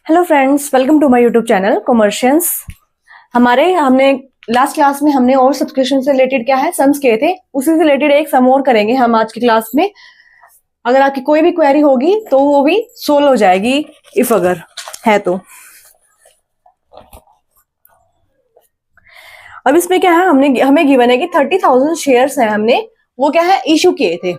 Hello friends, welcome to my YouTube channel Commercians. हमने last class में हमने और सब्सक्रिप्शन से रिलेटेड क्या है सम्स किए थे, उसी से रिलेटेड एक सम और करेंगे हम आज की क्लास में। अगर आपकी कोई भी क्वेरी होगी तो वो भी सोल्व हो जाएगी इफ अगर है तो। अब इसमें क्या है, हमें गिवन है कि 30,000 शेयर्स है, हमने वो क्या है इशू किए थे,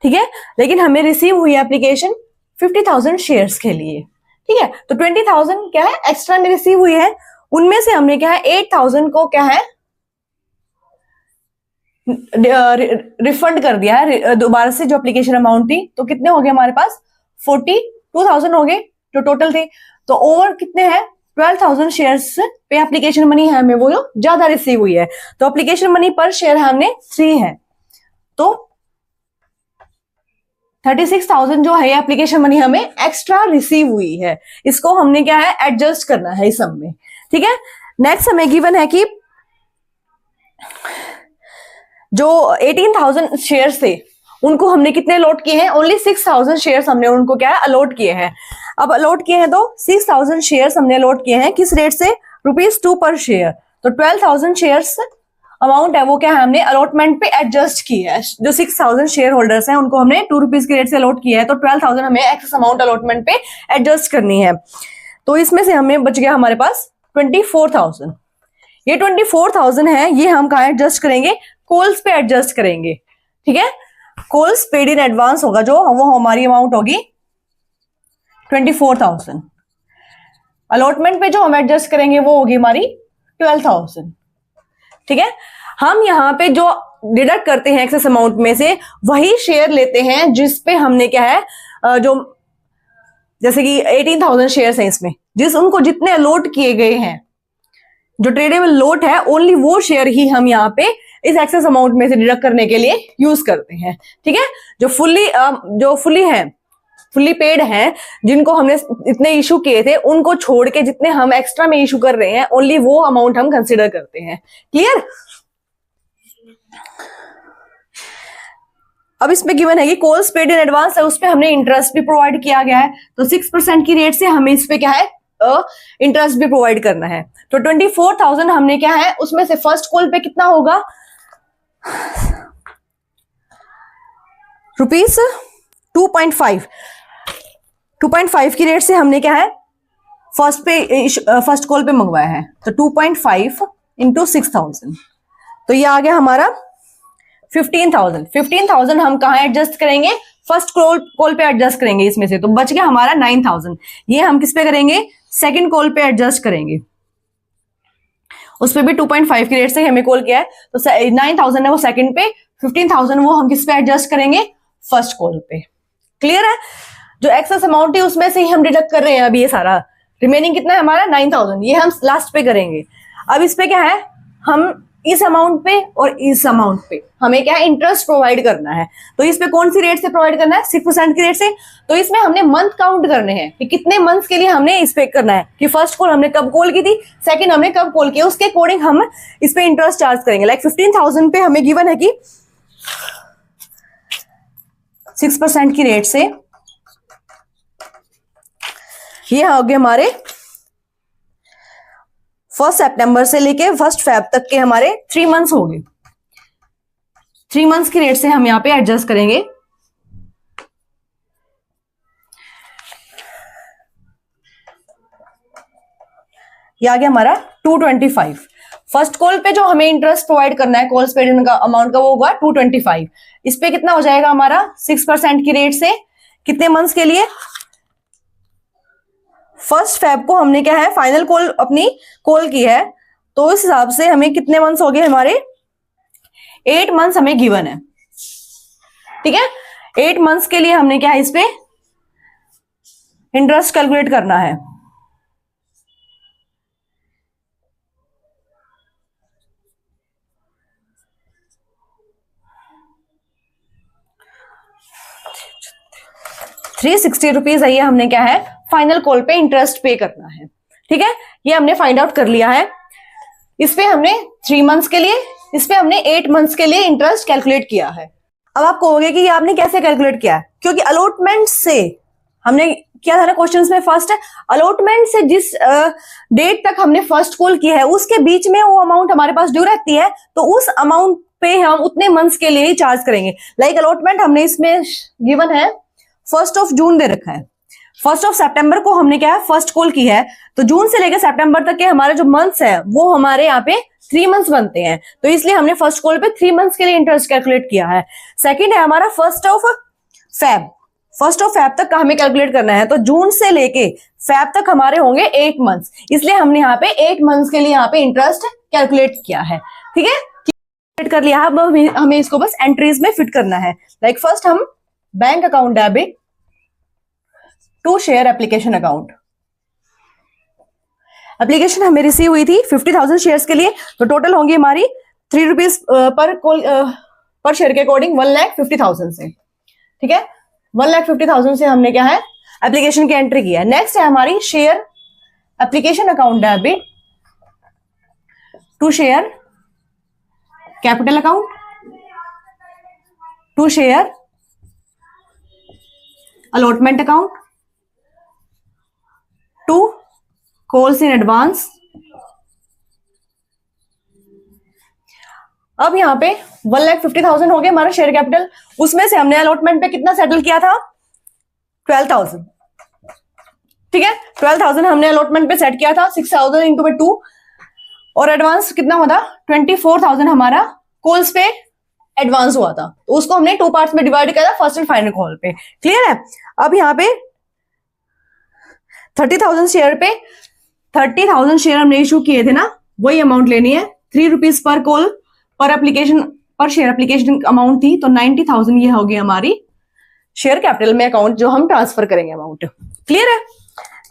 ठीक है। लेकिन हमें रिसीव हुई एप्लीकेशन 50,000 शेयर्स के लिए, ठीक है। तो 20,000 क्या है एक्स्ट्रा में रिसीव हुई है, उनमें से हमने क्या है 8,000 को क्या है रिफंड कर दिया है दोबारा से जो एप्लीकेशन अमाउंट थी। तो कितने हो गए हमारे पास 42,000 हो गए जो टोटल थे। तो ओवर कितने हैं 12,000 शेयर्स पे एप्लीकेशन मनी है हमें वो ज्यादा रिसीव हुई है। तो एप्लीकेशन मनी पर शेयर हमने 3 है, तो 36,000 जो है एप्लीकेशन मनी हमें एक्स्ट्रा रिसीव हुई है। इसको हमने क्या है एडजस्ट करना है इस सम में, ठीक है। नेक्स्ट हमें गिवन है कि जो 18,000 शेयर्स थे उनको हमने कितने अलॉट किए हैं, ओनली 6,000 शेयर्स हमने उनको क्या है अलॉट किए हैं। अब अलॉट किए हैं तो 6,000 शेयर्स हमने अलॉट किए हैं किस रेट से, ₹2 पर शेयर। तो 12,000 शेयर्स अमाउंट है वो क्या है हमने अलॉटमेंट पे एडजस्ट की है। जो 6,000 शेयर होल्डर्स हैं उनको हमने ₹2 के रेट से अलॉट किया है, तो 12,000 हमें एक्सेस अमाउंट अलॉटमेंट पे एडजस्ट करनी है। तो इसमें से हमें बच गया हमारे पास 24,000। ये 24,000 है, ये हम कहाँ एडजस्ट करेंगे, कॉल्स पे एडजस्ट करेंगे, ठीक है। कॉल्स पेड इन एडवांस होगा जो वो हमारी अमाउंट होगी 24,000। अलॉटमेंट पे जो हम एडजस्ट करेंगे वो होगी हमारी 12,000, ठीक है। हम यहाँ पे जो डिडक्ट करते हैं एक्सेस अमाउंट में से वही शेयर लेते हैं जिसपे हमने क्या है जो जैसे कि 18,000 शेयर्स हैं इसमें उनको जितने अलॉट किए गए हैं, जो ट्रेडेबल लॉट है ओनली वो शेयर ही हम यहाँ पे इस एक्सेस अमाउंट में से डिडक्ट करने के लिए यूज करते हैं, ठीक है। जो फुल्ली पेड है जिनको हमने इतने इशू किए थे उनको छोड़ के जितने हम एक्स्ट्रा में इशू कर रहे हैं ओनली वो अमाउंट हम कंसिडर करते हैं। क्लियर। अब इसमें गिवन है कि कॉल्स पेड इन एडवांस है, उस पे हमने इंटरेस्ट भी प्रोवाइड किया गया है। तो 6% की रेट से हमें इस पे क्या है इंटरेस्ट भी प्रोवाइड करना है। तो 24,000 हमने क्या है उसमें से फर्स्ट कॉल पे कितना होगा ₹2.5 की रेट से हमने क्या है फर्स्ट कॉल पे मंगवाया है। तो 2.5 इंटू 6,000, तो ये आ गया हमारा 15,000। 15,000 हम कहाँ एडजस्ट करेंगे, फर्स्ट कॉल पे एडजस्ट करेंगे इसमें से, तो बच गया हमारा 9,000। ये हम किस पे करेंगे, सेकंड कॉल पे एडजस्ट करेंगे। उस पे भी 2.5 की रेट से हमें कॉल किया है, तो 9,000 है वो सेकंड पे, 15,000 वो हम किस पे एडजस्ट करेंगे, फर्स्ट कॉल पे। क्लियर है। जो एक्सेस अमाउंट है उसमें से ही हम डिडक्ट कर रहे हैं अभी ये सारा, रिमेनिंग कितना है हमारा 9,000, ये हम लास्ट पे करेंगे। अब इस पे क्या है, हम इस अमाउंट पे और इस अमाउंट पे हमें क्या है इंटरेस्ट प्रोवाइड करना है। तो इस पे कौन सी रेट से प्रोवाइड करना है, 6% की रेट से। तो इसमें हमने मंथ काउंट करने हैं कि कितने मंथ्स के लिए हमने इस पे करना है, कि फर्स्ट कॉल हमने कब कॉल की थी, सेकंड हमने कब कॉल किया, उसके अकॉर्डिंग हम इस पे इंटरेस्ट चार्ज करेंगे। लाइक 15,000 पे हमें गिवन है कि 6% की रेट से ये हो गए हमारे 1 सितंबर से लेके 1 फेब तक के हमारे 3 मंथ्स हो गए। 3 मंथ्स की रेट से हम यहां पे एडजस्ट करेंगे। ये आ गया हमारा 225। फर्स्ट कॉल पे जो हमें इंटरेस्ट प्रोवाइड करना है कॉल्स पेड का अमाउंट का वो होगा 225। इस पे कितना हो जाएगा हमारा 6% की रेट से कितने मंथ्स के लिए, 1 फेब को हमने क्या है फाइनल कॉल अपनी कॉल की है, तो इस हिसाब से हमें कितने मंथ्स हो गए हमारे 8 मंथ्स हमें गिवन है, ठीक है। 8 मंथ्स के लिए हमने क्या है इस पे इंटरेस्ट कैलकुलेट करना है। ₹360 है, ये हमने क्या है फाइनल कॉल पे इंटरेस्ट पे करना है, ठीक है। ये हमने फाइंड आउट कर लिया है। इस पे हमने 3 मंथ्स के लिए, इस पे हमने 8 मंथ्स के लिए इंटरेस्ट कैलकुलेट किया है। अब आप कहोगे कि ये आपने कैसे कैलकुलेट किया है, क्योंकि अलॉटमेंट से हमने किया था ना क्वेश्चंस में, फर्स्ट अलॉटमेंट से जिस डेट तक हमने फर्स्ट कॉल किया है उसके बीच में वो अमाउंट हमारे पास ड्यू रहती है, तो उस अमाउंट पे हम उतने मंथ्स के लिए ही चार्ज करेंगे। लाइक अलॉटमेंट हमने इसमें गिवन है 1 जून दे रखा है, 1 सितंबर को हमने क्या है फर्स्ट कॉल की है, तो जून से लेकर सितंबर तक के हमारे जो मंथ्स है वो हमारे यहाँ पे 3 मंथ्स बनते हैं, तो इसलिए हमने फर्स्ट कॉल पे 3 मंथ्स के लिए इंटरेस्ट कैलकुलेट किया है। सेकंड है हमारा 1 फेब तक का हमें कैलकुलेट करना है, तो जून से लेके फेब तक हमारे होंगे 8 मंथ्स, इसलिए हमने यहाँ पे 8 मंथ्स के लिए यहाँ पे इंटरेस्ट कैलकुलेट किया है। ठीक है, कैलकुलेट कर लिया है, अब हमें इसको बस एंट्रीज में फिट करना है। लाइक फर्स्ट हम bank account debit to share application account, application हमें रिसीव हुई थी 50,000 शेयर्स के लिए, तो टोटल होंगी हमारी 3 रुपीज पर शेयर के अकॉर्डिंग 1,50,000 से। ठीक है, 1,50,000 से हमने क्या है एप्लीकेशन की एंट्री की है। नेक्स्ट है हमारी share application account debit to share capital account to share allotment account to calls in advance. अब यहां पे 1,50,000 हो गया हमारा शेयर कैपिटल, उसमें से हमने अलॉटमेंट पे कितना सेटल किया था 12,000। ठीक है, 12,000 हमने अलॉटमेंट पे सेट किया था, 6,000 इंटू में 2, और एडवांस कितना हुआ था 24,000 हमारा कॉल्स पे एडवांस हुआ था, तो उसको हमने 2 पार्ट्स में डिवाइड किया था, फर्स्ट एंड फाइनल कॉल पे। क्लियर है, अब यहाँ पे 30,000 शेयर पे 30,000 शेयर हमने इशू किए थे ना, वही अमाउंट लेनी है, 3 रुपीज पर कॉल पर एप्लीकेशन पर शेयर एप्लीकेशन अमाउंट थी, तो 90,000 ये होगी हमारी शेयर कैपिटल में अकाउंट जो हम ट्रांसफर करेंगे अमाउंट। क्लियर है,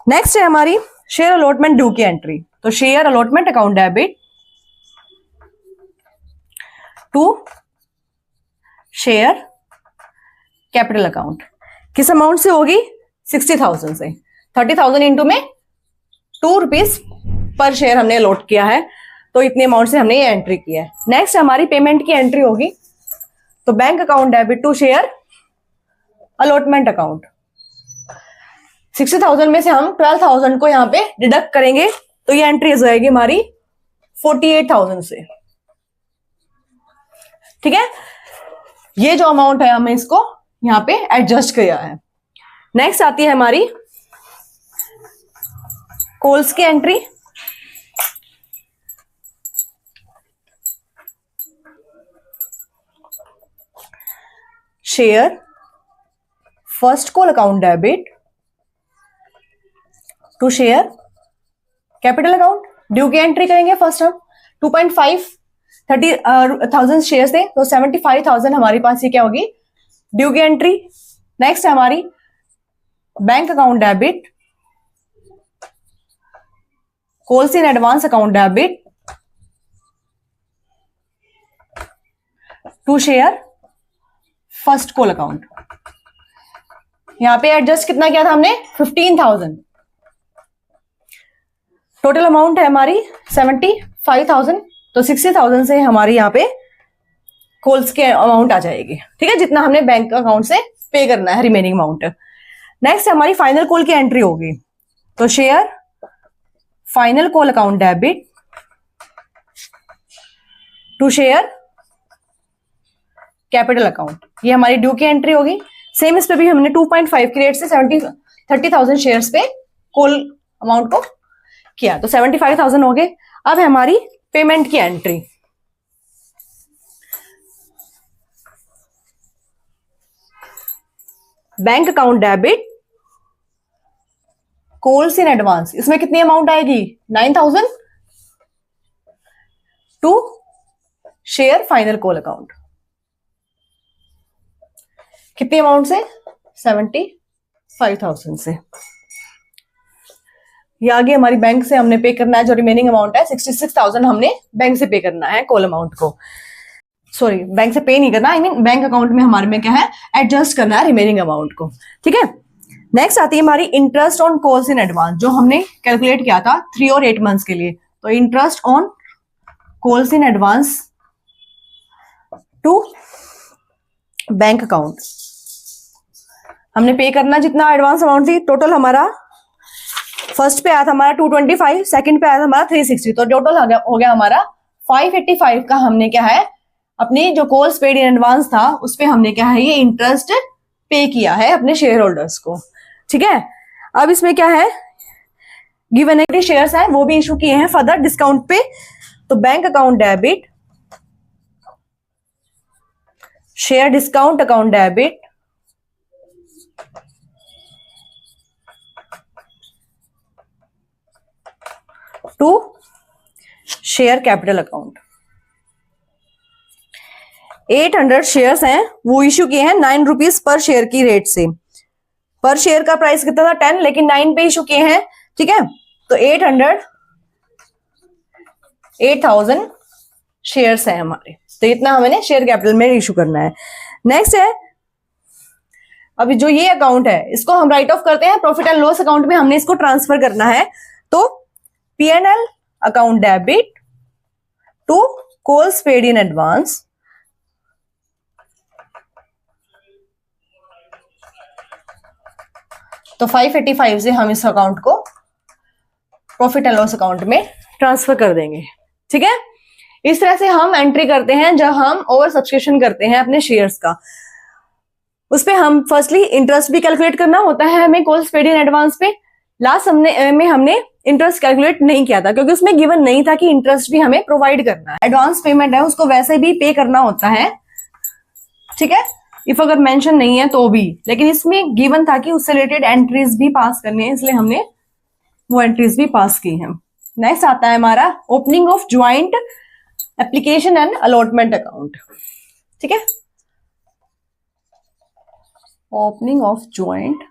नेक्स्ट है हमारी शेयर अलॉटमेंट ड्यू की एंट्री, तो share allotment account debit to share capital account, किस अमाउंट से होगी 60,000 से, 30,000 इंटू में 2 रुपीज पर शेयर हमने अलॉट किया है, तो इतने अमाउंट से हमने ये एंट्री की है। नेक्स्ट हमारी पेमेंट की एंट्री होगी, तो bank account debit to share allotment account, 60,000 में से हम 12,000 को यहाँ पे डिडक्ट करेंगे, तो ये एंट्री हो जाएगी हमारी 48,000 से। ठीक है, ये जो अमाउंट है हमें इसको यहाँ पे एडजस्ट किया है। नेक्स्ट आती है हमारी कॉल्स की entry, share first call account debit to share capital account, due की एंट्री करेंगे फर्स्ट हम 2.5 शेयर थे, तो 75,000 हमारी पास ये क्या होगी ड्यू की एंट्री। नेक्स्ट है हमारी bank account debit calls in advance account debit to share first call account, यहां पे एडजस्ट कितना किया था हमने 15,000, टोटल अमाउंट है हमारी 75,000, तो 60,000 से हमारी यहाँ पे कॉल्स के अमाउंट आ जाएगी। ठीक है, जितना हमने बैंक अकाउंट से पे करना है रिमेनिंग अमाउंट। नेक्स्ट हमारी फाइनल कॉल की एंट्री होगी, तो share final call account debit to share capital account, ये हमारी ड्यू की एंट्री होगी। सेम इस पे भी हमने 2.5 की रेट से 30,000 शेयर्स पे कॉल अमाउंट को किया, तो 75,000 हो गए। अब है हमारी पेमेंट की entry, bank account debit calls in advance, इसमें कितनी अमाउंट आएगी 9,000 to share final call account, कितनी अमाउंट से 75,000 से। ये आगे हमारी बैंक से हमने पे करना है, जो रिमेनिंग अमाउंट है 66,000 हमने बैंक से पे करना है कॉल अमाउंट को, सॉरी बैंक से पे नहीं करना, आई मीन बैंक अकाउंट में हमारे में क्या है एडजस्ट करना है रिमेनिंग अमाउंट को। ठीक है, नेक्स्ट आती है हमारी interest on calls in advance, जो हमने कैलकुलेट किया था 3 और 8 मंथ्स के लिए, तो interest on calls in advance to bank account, हमने पे करना जितना एडवांस अमाउंट थी, टोटल हमारा फर्स्ट पे आया था हमारा 225, सेकंड पे आया था हमारा 360, तो टोटल हो गया हमारा 585 का हमने क्या है अपनी जो कॉल्स पेड इन एडवांस था उस पे हमने क्या है ये इंटरेस्ट पे किया है अपने शेयर होल्डर्स को। ठीक है, अब इसमें क्या है गिवन इक्विटी शेयर्स हैं वो भी इशू किए हैं फर्दर डिस्काउंट पे। तो bank account debit, share discount account debit, to share capital account. 800 shares हैं वो इश्यू किए हैं 9 रुपीज पर शेयर की रेट से। पर शेयर का प्राइस कितना था 10, लेकिन 9 पे इश्यू किए हैं। ठीक है, तो 8,000 शेयर्स हैं हमारे, तो इतना हमें शेयर कैपिटल में इश्यू करना है। नेक्स्ट है अभी जो ये अकाउंट है इसको हम राइट ऑफ करते हैं प्रॉफिट एंड लॉस अकाउंट में, हमने इसको ट्रांसफर करना है। तो P&L account debit to calls paid in advance, तो 585 से हम इस अकाउंट को प्रॉफिट एंड लॉस अकाउंट में ट्रांसफर कर देंगे। ठीक है, इस तरह से हम एंट्री करते हैं जब हम ओवर सब्सक्रिप्शन करते हैं अपने शेयर्स का। उस पे हम फर्स्टली इंटरेस्ट भी कैलकुलेट करना होता है हमें कॉल्स पेड इन एडवांस पे। लास्ट हमने इंटरेस्ट कैलकुलेट नहीं किया था क्योंकि उसमें गिवन नहीं था कि इंटरेस्ट भी हमें प्रोवाइड करना है। एडवांस पेमेंट है उसको वैसे भी पे करना होता है। ठीक है, इफ अगर मेंशन नहीं है तो भी, लेकिन इसमें गिवन था कि उससे रिलेटेड एंट्रीज भी पास करनी है, इसलिए हमने वो एंट्रीज भी पास की हैं। नेक्स्ट आता है हमारा opening of joint application and allotment account. ठीक है, opening of joint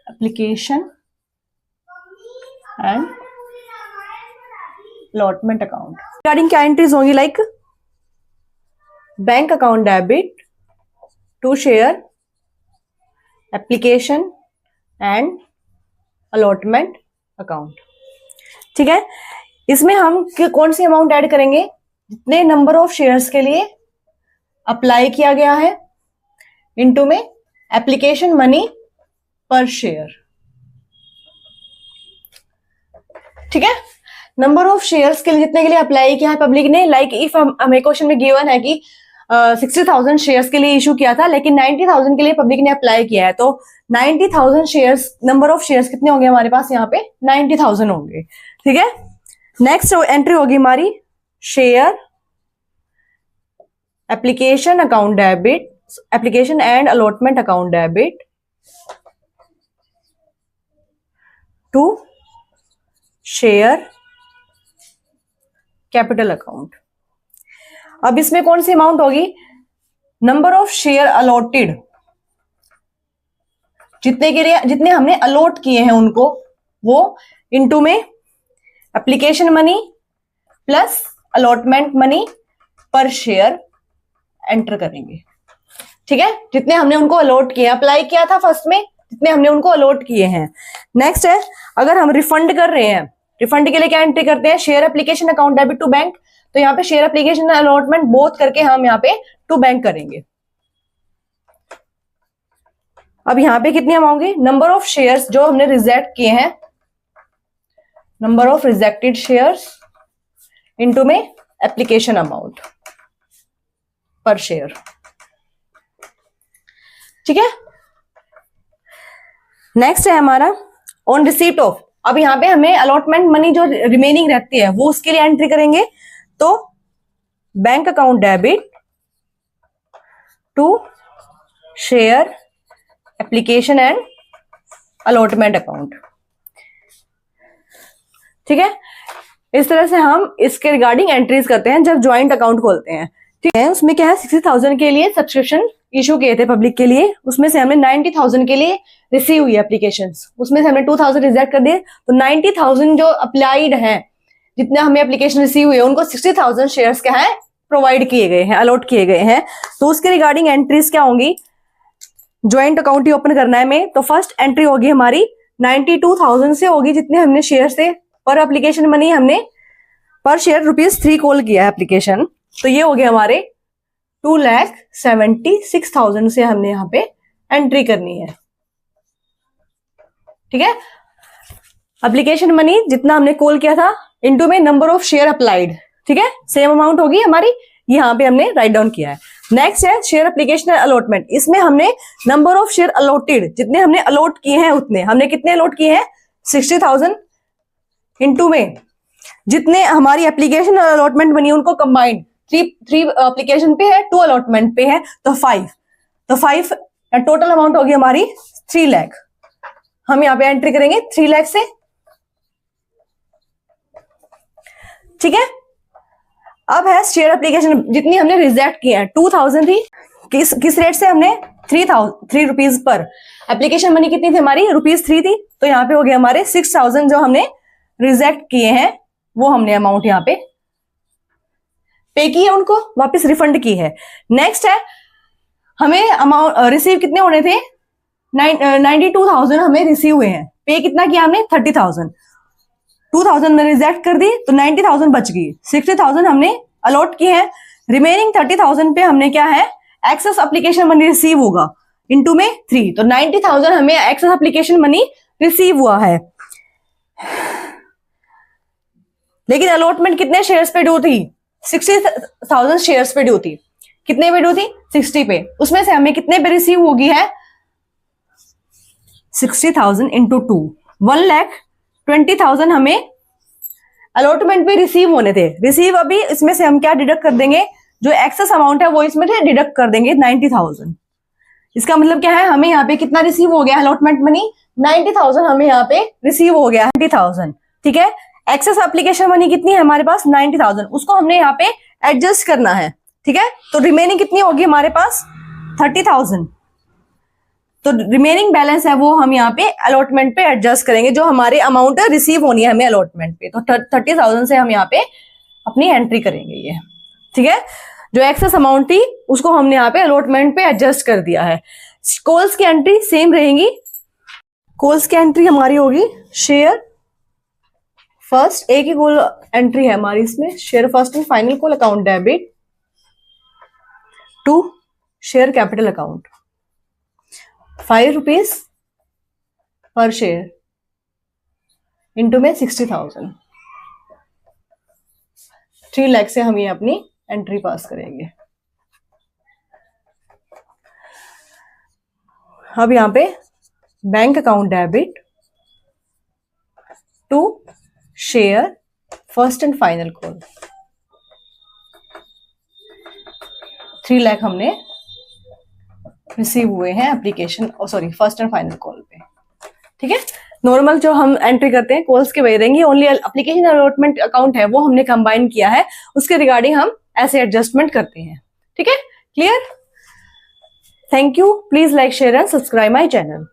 application and allotment account regarding क्या एंट्रीज होंगी, like bank account debit to share application and allotment account. ठीक है, इसमें हम कौन सी अमाउंट ऐड करेंगे, जितने नंबर ऑफ शेयर्स के लिए अप्लाई किया गया है इनटू में एप्लीकेशन मनी पर शेयर। ठीक है, नंबर ऑफ शेयर्स के लिए जितने के लिए अप्लाई किया है पब्लिक ने, लाइक इफ हमें क्वेश्चन में गिवन है कि 60,000 शेयर्स के लिए इशू किया था लेकिन 90,000 के लिए पब्लिक ने अप्लाई किया है, तो 90,000 शेयर्स, नंबर ऑफ शेयर्स कितने होंगे हमारे पास यहाँ पे 90,000 होंगे। ठीक है, नेक्स्ट एंट्री होगी हमारी share application account debit, application and allotment account debit to share capital account. अब इसमें कौन सी अमाउंट होगी, नंबर ऑफ शेयर अलॉटेड, जितने हमने अलॉट किए हैं उनको, वो इनटू में application money plus allotment money per share enter करेंगे। ठीक है, जितने हमने उनको अलॉट किए, अप्लाई किया था फर्स्ट में, जितने हमने उनको अलॉट किए हैं। नेक्स्ट है अगर हम रिफंड कर रहे हैं, रिफंड के लिए क्या एंट्री करते हैं, share application account debit to bank, तो यहाँ पे शेयर एप्लीकेशन अलॉटमेंट बोथ करके हम यहाँ पे टू बैंक करेंगे। अब यहाँ पे कितनी अमाउंट होगी, नंबर ऑफ शेयर्स जो हमने रिजेक्ट किए हैं, number of rejected shares into में एप्लीकेशन अमाउंट पर शेयर। ठीक है, नेक्स्ट है हमारा ऑन रिसीप्ट ऑफ। अब यहाँ पे हमें अलॉटमेंट मनी जो रिमेनिंग रहती है वो उसके लिए एंट्री करेंगे, तो bank account debit to share application and allotment account. ठीक है, इस तरह से हम इसके रिगार्डिंग एंट्रीज करते हैं जब ज्वाइंट अकाउंट खोलते हैं। ठीक है, उसमें क्या है 60,000 के लिए सब्सक्रिप्शन इशू किए थे पब्लिक के लिए, उसमें से हमने 90,000 के लिए रिसीव हुई एप्लीकेशंस, उसमें से हमने 2,000 रिजेक्ट कर दिए, तो 90,000 जो अप्लाइड हैं, जितने हमें एप्लीकेशन रिसीव हुए उनको 60,000 शेयर्स क्या है प्रोवाइड किए गए हैं, अलॉट किए गए हैं। तो उसके रिगार्डिंग एंट्रीज क्या होंगी, ज्वाइंट अकाउंट ही ओपन करना है हमें, तो फर्स्ट एंट्री होगी हमारी 92,000 से होगी, जितने हमने शेयर से पर एप्लीकेशन मनी हमने पर शेयर ₹3 कॉल किया है एप्लीकेशन, तो ये हो गया हमारे 2,76,000 से हमने यहाँ पे एंट्री करनी है। ठीक है, एप्लीकेशन मनी जितना हमने कॉल किया था इनटू में नंबर ऑफ शेयर अप्लाइड, ठीक है, सेम अमाउंट होगी हमारी, यहाँ पे हमने राइट डाउन किया है। नेक्स्ट है शेयर एप्लीकेशन अलॉटमेंट, इसमें हमने नंबर ऑफ शेयर अलॉटेड, जितने हमने अलॉट किए हैं उतने, हमने कितने अलॉट किए हैं 60,000 इनटू में जितने हमारी एप्लीकेशन अलॉटमेंट बनी उनको कंबाइंड, थ्री एप्लीकेशन पे है, 2 अलॉटमेंट पे है, तो 5 टोटल अमाउंट होगी हमारी 3 लाख। हम यहाँ पे एंट्री करेंगे 3 लाख से। ठीक है, अब है शेयर एप्लीकेशन जितनी हमने रिजेक्ट किया है 2000 थी, किस रेट से हमने 3 रुपीज पर, एप्लीकेशन मनी कितनी थी हमारी ₹3 थी, तो यहाँ पे हो गया हमारे 6000 जो हमने रिजेक्ट किए हैं वो हमने अमाउंट यहाँ पे की है, उनको वापस रिफंड की है। नेक्स्ट है हमें अमाउंट रिसीव कितने होने थे 92,000 हमें रिसीव हुए हैं, पे कितना किया हमने 30,000, 2000 में रिजेक्ट कर दी तो 90,000 बच गई, 60,000 हमने अलॉट किए हैं, रिमेनिंग 30,000 पे हमने क्या है एक्सेस एप्लीकेशन मनी रिसीव होगा इनटू में 3, तो 90,000 हमें एक्सेस एप्लीकेशन मनी रिसीव हुआ है। लेकिन अलॉटमेंट कितने शेयर्स पे ड्यू थी 60,000 शेयर्स पे ड्यू थी, कितने पे ड्यू थी 60 पे, उसमें से हमें कितने पे रिसीव होगी है 60,000 इंटू 2, 1,20,000 हमें अलॉटमेंट पे रिसीव होने थे। रिसीव अभी इसमें से हम क्या डिडक्ट कर देंगे, जो एक्सेस अमाउंट है वो इसमें से डिडक्ट कर देंगे 90,000। इसका मतलब क्या है हमें यहाँ पे कितना रिसीव हो गया अलॉटमेंट मनी 90,000 हमें यहाँ पे रिसीव हो गया 90,000। ठीक है, एक्सेस एप्लीकेशन मनी कितनी है हमारे पास 90,000, उसको हमने यहाँ पे एडजस्ट करना है। ठीक है, तो रिमेनिंग कितनी होगी हमारे पास 30,000, तो रिमेनिंग बैलेंस है वो हम यहाँ पे अलॉटमेंट पे एडजस्ट करेंगे, जो हमारे अमाउंट रिसीव होनी है हमें अलॉटमेंट पे, तो 30,000 से हम यहाँ पे अपनी एंट्री करेंगे ये। ठीक है, जो एक्सेस अमाउंट थी उसको हमने यहाँ पे अलॉटमेंट पे एडजस्ट कर दिया है। कॉल्स की एंट्री सेम रहेंगी, कॉल्स की एंट्री हमारी होगी शेयर फर्स्ट, एक ही कॉल एंट्री है हमारी इसमें, share first and final call account debit to share capital account, 5 rupees per share into में 60,000, 3 लाख से हम ये अपनी एंट्री पास करेंगे। अब यहाँ पे bank account debit to share first and final call, 3 lakh हमने रिसीव हुए हैं application first and final call पे। ठीक है, नॉर्मल जो हम एंट्री करते हैं कॉल्स के वजह रहेंगी, ओनली एप्लीकेशन अलॉटमेंट अकाउंट है वो हमने कंबाइन किया है, उसके रिगार्डिंग हम ऐसे एडजस्टमेंट करते हैं। ठीक है, clear? Thank you, please like share and subscribe my channel.